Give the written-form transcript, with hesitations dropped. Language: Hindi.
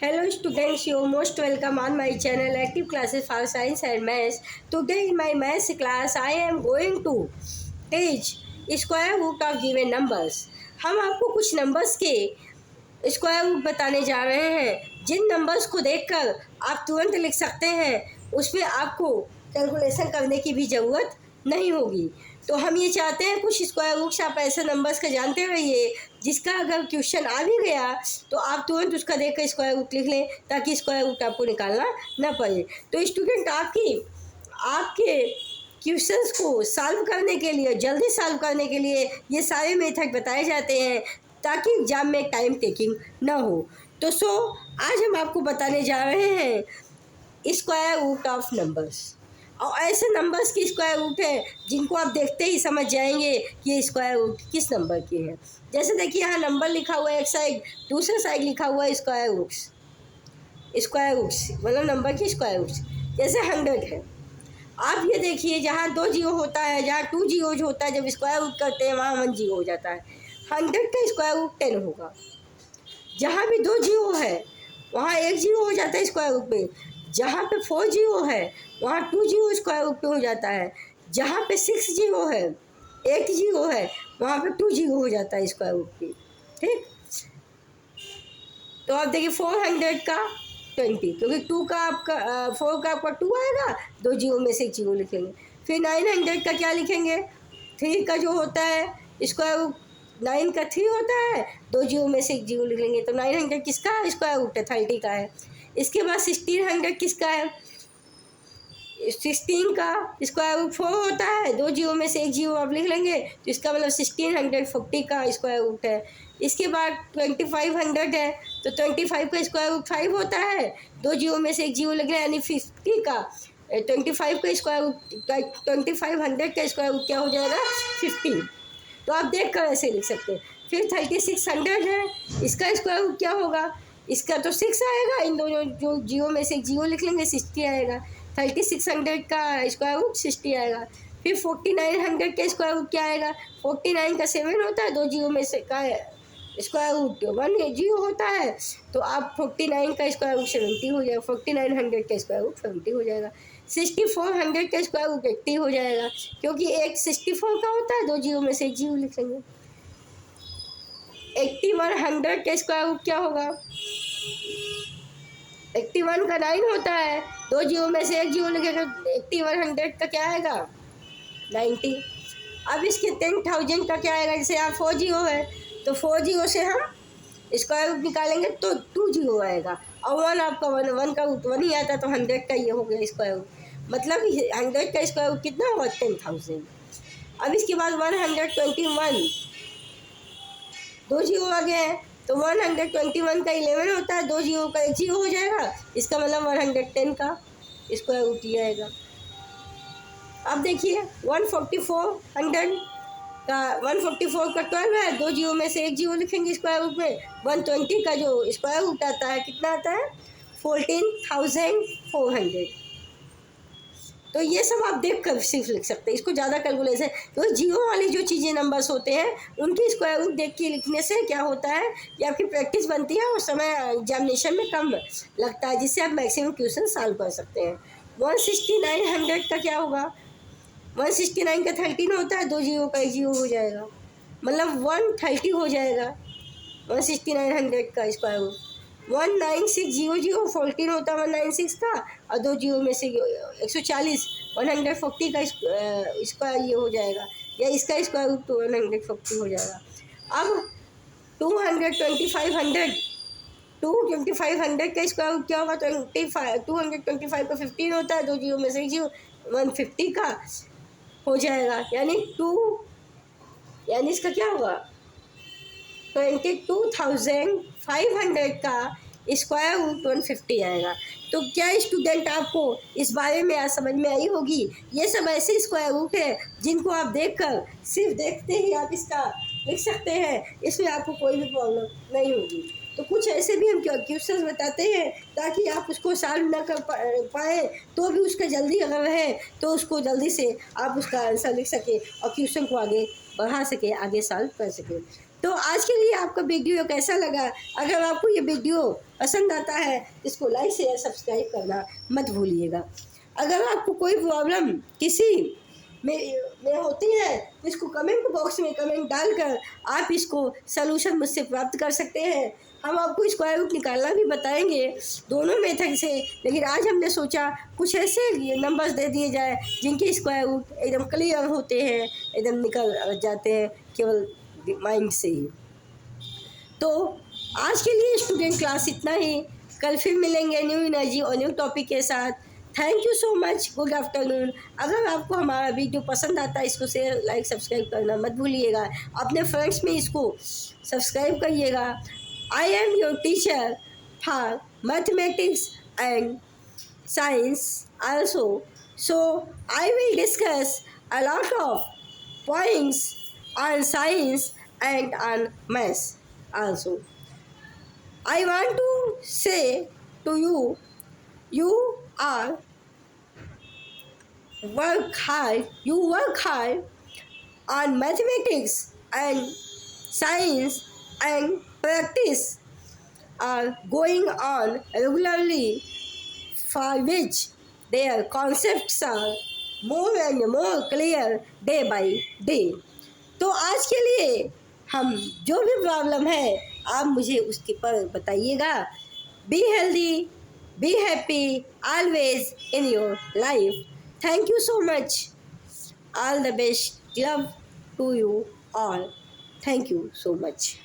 Hello students, you are most welcome on my channel Active Classes for Science and Maths. Today in my maths class I am going to teach square root of given numbers. हम आपको कुछ नंबर्स के स्क्वायर रूट बताने जा रहे हैं जिन नंबर्स को देखकर आप तुरंत लिख सकते हैं, उसमें आपको कैलकुलेशन करने की भी ज़रूरत नहीं होगी। तो हम ये चाहते हैं कुछ स्क्वायर रूट्स आप ऐसे नंबर्स का जानते रहिए जिसका अगर क्वेश्चन आ भी गया तो आप तुरंत उसका देख कर स्क्वायर रूट लिख लें ताकि स्क्वायर रूट आपको निकालना ना पड़े। तो स्टूडेंट आपके क्वेश्चंस को सॉल्व करने के लिए, जल्दी सॉल्व करने के लिए ये सारे मेथड बताए जाते हैं ताकि एग्जाम में टाइम टेकिंग ना हो। तो आज हम आपको बताने जा रहे हैं स्क्वायर रूट ऑफ नंबर्स, और ऐसे नंबर्स की स्क्वायर रूट है जिनको आप देखते ही समझ जाएंगे कि ये स्क्वायर रूट किस नंबर की है। जैसे देखिए यहाँ नंबर लिखा हुआ है एक साइड, दूसरे साइड लिखा हुआ है स्क्वायर रूट्स मतलब नंबर की स्क्वायर रूट्स। जैसे 100 है, आप ये देखिए जहाँ 2 जीरो होता है, जहाँ 2 जीरोज होता है, जब स्क्वायर रूट करते हैं वहाँ 1 जीरो हो जाता है। 100 का स्क्वायर रूट 10 होगा। जहाँ भी 2 जीरो है वहाँ 1 जीरो हो जाता है स्क्वायर रूट में। जहाँ पे 4 जीरो है वहाँ 2 जीरो स्क्वायर रूट पे हो जाता है। जहाँ पे 6 जीरो है, 1 जीरो है, वहाँ पे 2 जीरो हो जाता है स्क्वायर रूट पे। ठीक, तो आप देखिए 400 का 20, क्योंकि 2 का आपका 4 का आपका 2 आएगा, 2 जीरो में से 1 जीरो लिखेंगे। फिर 900 का क्या लिखेंगे, 3 का जो होता है स्क्वायर रूट 9 का 3 होता है, 2 जीरो में से 1 जीरो लिख लेंगे। तो 900 किसका स्क्वायर रूट है, 30 का है। इसके बाद 1600 किसका है, 16 का स्क्वायर रूट 4 होता है, 2 जीरो में से 1 जीरो आप लिख लेंगे, तो इसका मतलब 1640 का स्क्वायर रूट है। इसके बाद 2500 है, तो 25 का स्क्वायर रूट 5 होता है, 2 जीरो में से 1 जीरो लिख लें, यानी 50 का 25 का स्क्वायर रूट 2500 का स्क्वायर रूट क्या हो जाएगा, 15। तो आप देख कर ऐसे लिख सकते हैं। फिर 3600 है, इसका स्क्वायर रूट क्या होगा, इसका तो 6 आएगा, इन दोनों जो जीरो में से 1 जीरो लिख लेंगे, 60 आएगा। 3600 का स्क्वायर रूट 60 आएगा। फिर 4900 का स्क्वायर रूट क्या आएगा, 49 का 7 होता है, 2 जीरो में से का स्क्वायर रूट 1 जीरो होता है, तो आप 49 का स्क्वायर रूट 70 हो जाएगा, 4900 का स्क्वायर रूट 70 हो जाएगा। 6400 का स्क्वायर रूट 80 हो जाएगा, क्योंकि एक 64 का होता है, 2 जीरो में से 1 जीरो लिख लेंगे। 8100 का स्क्वायर रूट क्या होगा, 81 का 9 होता है, 2 जीरो में से 1 जीरो लिखेगा, 8100 का क्या आएगा, 90। अब इसके 10,000 का क्या आएगा, जैसे यहाँ 4 जीरो है तो 4 जीरो से हम स्क्वायर रूट निकालेंगे तो 2 जीरो आएगा, और 1 आपका 1 का रूट 1 ही आता, तो 100 का ये हो गया स्क्वायर रूट। मतलब 100 का स्क्वायर रूट कितना हुआ, 10,000। अब इसके बाद 121, 2 जीरो आ गए हैं, तो 121 का 11 होता है, 2 जीरो का 1 जीरो हो जाएगा, इसका मतलब 110 का स्क्वायर रूट ही आएगा। अब देखिए 144 का 12 है, 2 जीरो में से 1 जीरो लिखेंगे स्क्वायर रूट में। 120 का जो स्क्वायर रूट आता है कितना आता है, 14,400। तो ये सब आप देख कर सिर्फ लिख सकते हैं, इसको ज़्यादा कैलकुलेशन, तो जीरो वाली जो चीज़ें नंबर्स होते हैं उनकी स्क्वायर रूट देख के लिखने से क्या होता है कि आपकी प्रैक्टिस बनती है और समय एग्जामिनेशन में कम लगता है, जिससे आप मैक्सिमम क्वेश्चन सॉल्व कर सकते हैं। 16900 का क्या होगा, 169 का 13 होता है, 2 जीरो का 1 जीरो हो जाएगा, मतलब 130 हो जाएगा 16900 का स्क्वायर रूट। 19600 14 होता है 196 का, और 2 जीरो में से 140, 140 का स्क्वायर ये हो जाएगा, या इसका स्क्वायर रूट तो 140 हो जाएगा। अब 22500 का स्क्वायर रूट क्या होगा, 225 का 15 होता है, 2 जीरो में से 1 जीरो, 150 का हो जाएगा, यानी इसका क्या होगा, 22,500 का स्क्वायर रूट 150 आएगा। तो क्या स्टूडेंट आपको इस बारे में आज समझ में आई होगी। ये सब ऐसे स्क्वायर रूट है जिनको आप देखकर सिर्फ देखते ही आप इसका लिख सकते हैं, इसमें आपको कोई भी प्रॉब्लम नहीं होगी। तो कुछ ऐसे भी हम क्वेश्चन बताते हैं ताकि आप उसको सॉल्व ना कर पाए तो भी उसका जल्दी अगर रहे तो उसको जल्दी से आप उसका आंसर लिख सकें और क्वेश्चन को आगे बढ़ा सकें, आगे सॉल्व कर सकें। तो आज के लिए आपका वीडियो कैसा लगा? अगर आपको ये वीडियो पसंद आता है इसको लाइक शेयर सब्सक्राइब करना मत भूलिएगा। अगर आपको कोई प्रॉब्लम किसी में होती है तो इसको कमेंट बॉक्स में कमेंट डालकर आप इसको सलूशन मुझसे प्राप्त कर सकते हैं। हम आपको स्क्वायर रूट निकालना भी बताएंगे दोनों मेथड से, लेकिन आज हमने सोचा कुछ ऐसे नंबर्स दे दिए जाए जिनके स्क्वायर रूट एकदम क्लियर होते हैं, एकदम निकल जाते हैं केवल माइंड से ही। तो आज के लिए स्टूडेंट क्लास इतना ही। कल फिर मिलेंगे न्यू एनर्जी और न्यू टॉपिक के साथ। Thank you so much, good afternoon. अगर आपको हमारा वीडियो पसंद आता है इसको शेयर लाइक सब्सक्राइब करना मत भूलिएगा। अपने फ्रेंड्स में इसको सब्सक्राइब करिएगा। I am your teacher for mathematics and science also, so I will discuss a lot of points on science and on maths also. I want to say to you, you are work hard on mathematics and science, and practice are going on regularly, for which their concepts are more and more clear day by day. तो आज के लिए हम जो भी प्रॉब्लम है आप मुझे उसके पर बताइएगा। Be healthy, be happy always in your life. Thank you so much, all the best, love to you all. Thank you so much.